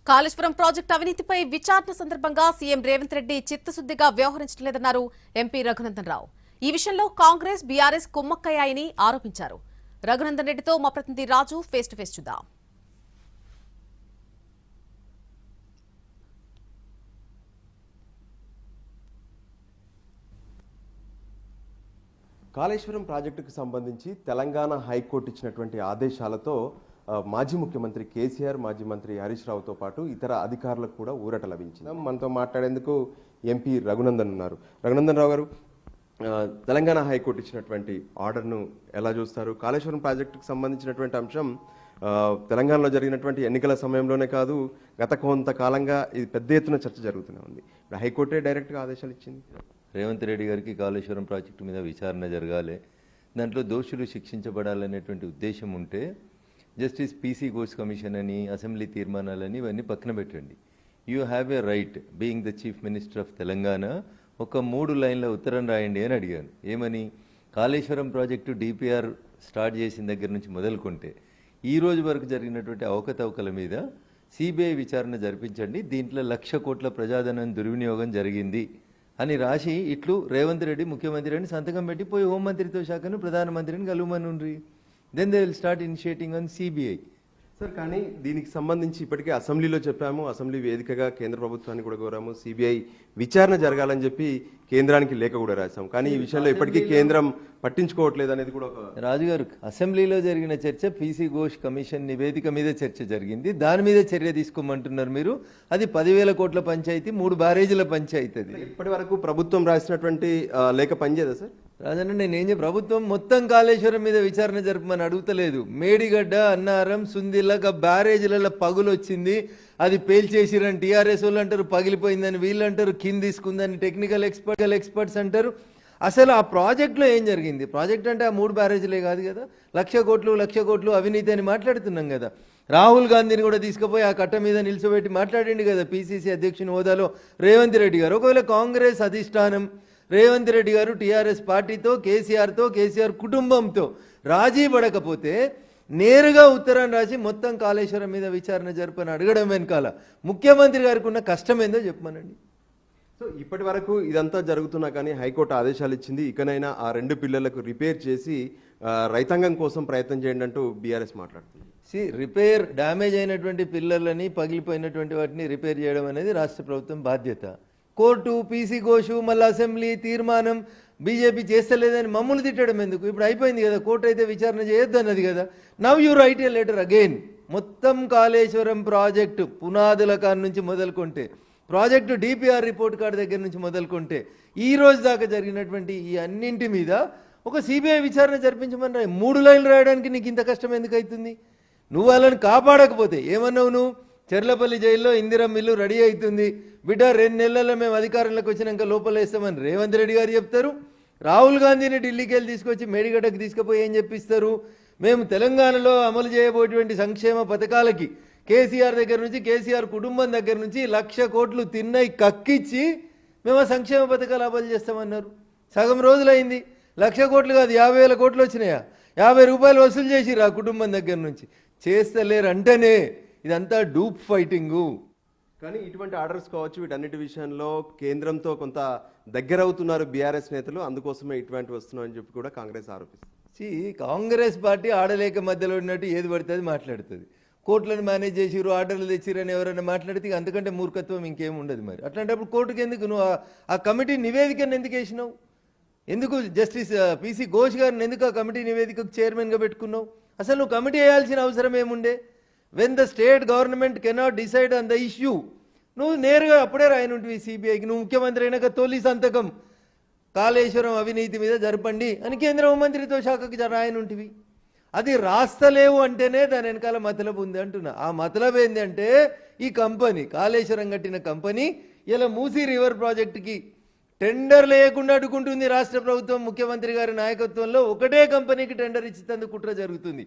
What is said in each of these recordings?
Kaleshwaram project అవినీతిపై విచారణ సందర్భంగా సీఎం రేవంత్ రెడ్డి చిత్తశుద్దిగా వ్యవహరించలేదన్నారు ఎంపీ రఘునందన్ రావు. ఈ విషయంలో కాంగ్రెస్ బీఆర్ఎస్ కుమ్మక్కయ్యాయని ఆరోపించారు. రఘునందన్ రెడ్డితో మా ప్రతినిధి రాజు ఫేస్ టు ఫేస్ చూద్దాం. కాళేశ్వరం ప్రాజెక్టుకు సంబంధించి తెలంగాణ హైకోర్టు ఇచ్చినటువంటి ఆదేశాలతో మాజీ ముఖ్యమంత్రి కేసీఆర్, మాజీ మంత్రి హరీష్ రావుతో పాటు ఇతర అధికారులకు కూడా ఊరట లభించింది. మనతో మాట్లాడేందుకు ఎంపీ రఘునందన్ ఉన్నారు. రఘునందన్ రావు గారు, తెలంగాణ హైకోర్టు ఇచ్చినటువంటి ఆర్డర్ను ఎలా చూస్తారు? కాళేశ్వరం ప్రాజెక్టుకు సంబంధించినటువంటి అంశం తెలంగాణలో జరిగినటువంటి ఎన్నికల సమయంలోనే కాదు, గత కొంతకాలంగా ఇది పెద్ద ఎత్తున చర్చ జరుగుతూనే ఉంది. ఇప్పుడు హైకోర్టే డైరెక్ట్గా ఆదేశాలు ఇచ్చింది. రేవంత్ రెడ్డి గారికి కాళేశ్వరం ప్రాజెక్టు మీద విచారణ జరగాలి, దాంట్లో దోషులు శిక్షించబడాలనేటువంటి ఉద్దేశం ఉంటే జస్టిస్ పీసీ ఘోష్ కమిషన్ అని, అసెంబ్లీ తీర్మానాలని ఇవన్నీ పక్కన పెట్టండి. You have a right being the chief minister of Telangana, ఒక 3 లైన్ల ఉత్తరం రాయండి అని అడిగాను. ఏమని? కాళేశ్వరం ప్రాజెక్టు డిపిఆర్ స్టార్ట్ చేసిన దగ్గర నుంచి మొదలుకుంటే ఈ రోజు వరకు జరిగినటువంటి అవకతవకల మీద సిబిఐ విచారణ జరిపించండి, దీంట్లో 1,00,000 కోట్ల ప్రజాధనం దుర్వినియోగం జరిగింది అని రాసి ఇట్లు రేవంత్ రెడ్డి ముఖ్యమంత్రి అని సంతకం పెట్టి పోయి హోంమంత్రిత్వ శాఖను ప్రధానమంత్రిని కలువమనుండ్రి. Then they will start initiating on CBI. Sir, కానీ దీనికి సంబంధించి ఇప్పటికే అసెంబ్లీలో చెప్పాము, అసెంబ్లీ వేదికగా కేంద్ర ప్రభుత్వాన్ని కూడా కోరాము, సిబిఐ విచారణ జరగాలని చెప్పి కేంద్రానికి లేఖ కూడా రాశాం. కానీ ఈ విషయంలో ఇప్పటికీ కేంద్రం పట్టించుకోవట్లేదు అనేది కూడా ఒక రాజుగారు, అసెంబ్లీలో జరిగిన చర్చ పీసీ ఘోష్ కమిషన్ నివేదిక మీద చర్చ జరిగింది, దాని మీద చర్య తీసుకోమంటున్నారు మీరు. అది 10,000 కోట్ల పంచాయతీ, 3 బ్యారేజీల పంచాయతీ. అది ఇప్పటి వరకు ప్రభుత్వం రాసినటువంటి లేఖ పనిచేయదా సార్? రాజన్న, నేనేం ప్రభుత్వం మొత్తం కాళేశ్వరం మీద విచారణ జరపమని అడుగుతలేదు. మేడిగడ్డ, అన్నారం, సుందిల్లక బ్యారేజీలలో పగులు వచ్చింది, అది పేల్చేసిరని టీఆర్ఎస్ వాళ్ళు అంటారు, పగిలిపోయిందని వీళ్ళు అంటారు, కింద తీసుకుందని టెక్నికల్ ఎక్స్పర్ట్స్ అంటారు. అసలు ఆ ప్రాజెక్టులో ఏం జరిగింది? ప్రాజెక్ట్ అంటే ఆ 3 బ్యారేజీలే కాదు కదా, 1,00,000 కోట్లు అవినీతి అని మాట్లాడుతున్నాం కదా. రాహుల్ గాంధీని కూడా తీసుకుపోయి ఆ కట్ట మీద నిలిచిపెట్టి మాట్లాడింది కదా పీసీసీ అధ్యక్షుని హోదాలో రేవంత్ రెడ్డి గారు. ఒకవేళ కాంగ్రెస్ అధిష్టానం రేవంత్ రెడ్డి గారు టీఆర్ఎస్ పార్టీతో, కేసీఆర్ కుటుంబంతో రాజీ పడకపోతే నేరుగా ఉత్తరాన్ని రాసి మొత్తం కాళేశ్వరం మీద విచారణ జరపని అడగడం వెనకాల ముఖ్యమంత్రి గారికి ఉన్న కష్టం ఏందో చెప్పమనండి. సో ఇప్పటి వరకు ఇదంతా జరుగుతున్నా కానీ హైకోర్టు ఆదేశాలు ఇచ్చింది, ఇకనైనా ఆ 2 పిల్లలకు రిపేర్ చేసి రైతాంగం కోసం ప్రయత్నం చేయండి అంటూ బీఆర్ఎస్ మాట్లాడుతుంది. రిపేర్ డ్యామేజ్ అయినటువంటి పిల్లలని, పగిలిపోయినటువంటి వాటిని రిపేర్ చేయడం అనేది రాష్ట్ర ప్రభుత్వం బాధ్యత. కోర్టు, పీసీ ఘోష్, మళ్ళీ అసెంబ్లీ తీర్మానం బీజేపీ చేస్తలేదని మమ్మల్ని తిట్టడం ఎందుకు? ఇప్పుడు అయిపోయింది కదా, కోర్టు అయితే విచారణ చేయొద్దు అన్నది కదా. Now you right A letter again. మొత్తం కాళేశ్వరం ప్రాజెక్టు పునాదుల కాడ నుంచి మొదలుకుంటే, ప్రాజెక్టు డిపిఆర్ రిపోర్ట్ కార్డు దగ్గర నుంచి మొదలుకుంటే ఈ రోజు దాకా జరిగినటువంటి ఈ అన్నింటి మీద ఒక సిబిఐ విచారణ జరిపించమని 3 లైన్లు రాయడానికి నీకు ఇంత కష్టం ఎందుకు అవుతుంది? నువ్వు వాళ్ళని కాపాడకపోతే ఏమన్నావు నువ్వు? చెర్లపల్లి జైల్లో ఇందిరమ్మ ఇల్లు రెడీ అవుతుంది బిడ్డ, 2 నెలల్లో మేము అధికారంలోకి వచ్చినాక లోపలేస్తామని రేవంత్ రెడ్డి గారు చెప్తారు. రాహుల్ గాంధీని ఢిల్లీకి వెళ్ళి తీసుకొచ్చి మేడిగడ్డకు తీసుకుపోయి ఏం చెప్పిస్తారు? మేము తెలంగాణలో అమలు చేయబోయేటువంటి సంక్షేమ పథకాలకి కేసీఆర్ దగ్గర నుంచి, కేసీఆర్ కుటుంబం దగ్గర నుంచి 1,00,000 కోట్లు తిన్నై కక్కిచ్చి మేము ఆ సంక్షేమ పథకాలు అమలు చేస్తామన్నారు. సగం రోజులైంది, 1,00,000 కోట్లు కాదు 50,000 కోట్లు వచ్చినాయా? 50 రూపాయలు వసూలు చేసిరు ఆ కుటుంబం దగ్గర నుంచి. చేస్తలేరు అంటేనే ఇదంతా డూప్ ఫైటింగు. కానీ ఇటువంటి ఆర్డర్స్ కావచ్చు, వీటన్నిటి విషయంలో కేంద్రంతో కొంత దగ్గర అవుతున్నారు బీఆర్ఎస్ నేతలు, అందుకోసమే ఇటువంటి వస్తున్నాయని చెప్పి కూడా కాంగ్రెస్ ఆరోపిస్తుంది. కాంగ్రెస్ పార్టీ ఆడలేక మధ్యలో ఉన్నట్టు ఏది పడితే అది మాట్లాడుతుంది. కోర్టులను మేనేజ్ చేసిరు, ఆర్డర్లు తెచ్చిరని ఎవరైనా మాట్లాడితే అంతకంటే మూర్ఖత్వం ఇంకేం ఉండదు. మరి అట్లాంటప్పుడు కోర్టుకు ఎందుకు నువ్వు ఆ కమిటీ నివేదికను ఎందుకు వేసినావు? ఎందుకు జస్టిస్ పీసీ ఘోష్ గారిని ఎందుకు ఆ కమిటీ నివేదికకు చైర్మన్గా పెట్టుకున్నావు? అసలు నువ్వు కమిటీ వేయాల్సిన అవసరం ఏముండే? When the state government cannot decide on the issue, నువ్వు నేరుగా అప్పుడే రాయనుంటివి సిబిఐకి. నువ్వు ముఖ్యమంత్రి అయినాక తొలి సంతకం కాళేశ్వరం అవినీతి మీద జరపండి అని కేంద్ర హోంమంత్రిత్వ శాఖకి రాయనుంటివి. అది రాస్తలేవు అంటేనే దాని వెనకాల మతలబు ఉంది అంటున్నా. ఆ మతలబు ఏంటంటే ఈ కంపెనీ, కాళేశ్వరం కట్టిన కంపెనీ ఇలా మూసీ రివర్ ప్రాజెక్టుకి టెండర్ లేకుండా అడ్డుకుంటుంది రాష్ట్ర ప్రభుత్వం. ముఖ్యమంత్రి గారి నాయకత్వంలో ఒకటే కంపెనీకి టెండర్ ఇచ్చేందుకు కుట్ర జరుగుతుంది.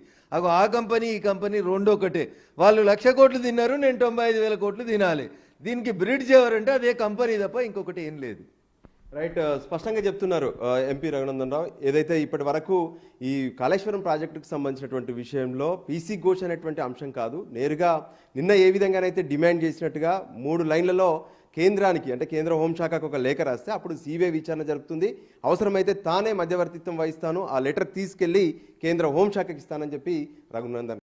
ఆ కంపెనీ ఈ కంపెనీ రెండొకటే. వాళ్ళు 1,00,000 కోట్లు తిన్నారు, నేను 95,000 కోట్లు తినాలి. దీనికి బ్రిడ్జ్ ఎవరంటే అదే కంపెనీ తప్ప ఇంకొకటి ఏం లేదు. రైట్, స్పష్టంగా చెప్తున్నారు ఎంపీ రఘునందన్ రావు. ఏదైతే ఇప్పటి వరకు ఈ కాళేశ్వరం ప్రాజెక్టుకు సంబంధించినటువంటి విషయంలో పీసీ ఘోష్ అనేటువంటి అంశం కాదు, నేరుగా నిన్న ఏ విధంగానైతే డిమాండ్ చేసినట్టుగా 3 లైన్లలో కేంద్రానికి అంటే కేంద్ర హోంశాఖకు ఒక లేఖ రాస్తే అప్పుడు సిబిఐ విచారణ జరుపుతుంది, అవసరమైతే తానే మధ్యవర్తిత్వం వహిస్తాను, ఆ లెటర్ తీసుకెళ్లి కేంద్ర హోంశాఖకి ఇస్తానని చెప్పి రఘునందన్